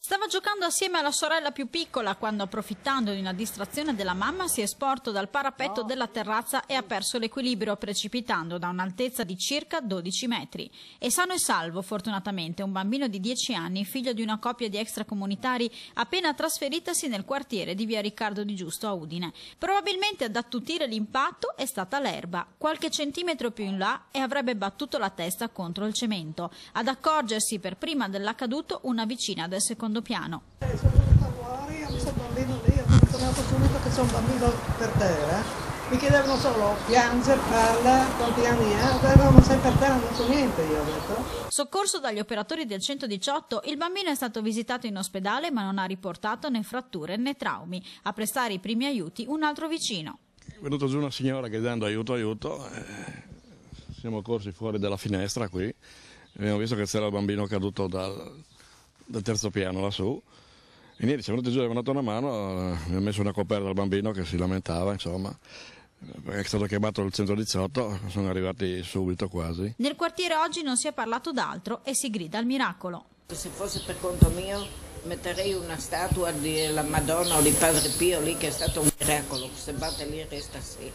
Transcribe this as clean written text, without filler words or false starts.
Stava giocando assieme alla sorella più piccola quando, approfittando di una distrazione della mamma, si è sporto dal parapetto della terrazza e ha perso l'equilibrio, precipitando da un'altezza di circa 12 metri. È sano e salvo, fortunatamente, un bambino di 10 anni, figlio di una coppia di extracomunitari appena trasferitasi nel quartiere di via Riccardo Di Giusto a Udine. Probabilmente ad attutire l'impatto è stata l'erba, qualche centimetro più in là, e avrebbe battuto la testa contro il cemento. Ad accorgersi per prima dell'accaduto una vicina del secondo piano. Sono venuta fuori, ho visto il bambino lì, ho telefonato subito che c'è un bambino per terra. Mi chiedevano solo piange, parla, quanti anni ha, non sai per terra, non so niente, io ho detto. Soccorso dagli operatori del 118, il bambino è stato visitato in ospedale ma non ha riportato né fratture né traumi. A prestare i primi aiuti un altro vicino. È venuta giù una signora gridando aiuto, siamo corsi fuori dalla finestra qui, abbiamo visto che c'era il bambino caduto dal terzo piano lassù e niente, siamo venuti giù, abbiamo dato una mano, mi ha messo una coperta al bambino che si lamentava, insomma, perché è stato chiamato il 118, sono arrivati subito quasi. Nel quartiere oggi non si è parlato d'altro e si grida al miracolo. Se fosse per conto mio metterei una statua della Madonna o di Padre Pio lì, che è stato un miracolo, se batte lì resta sì.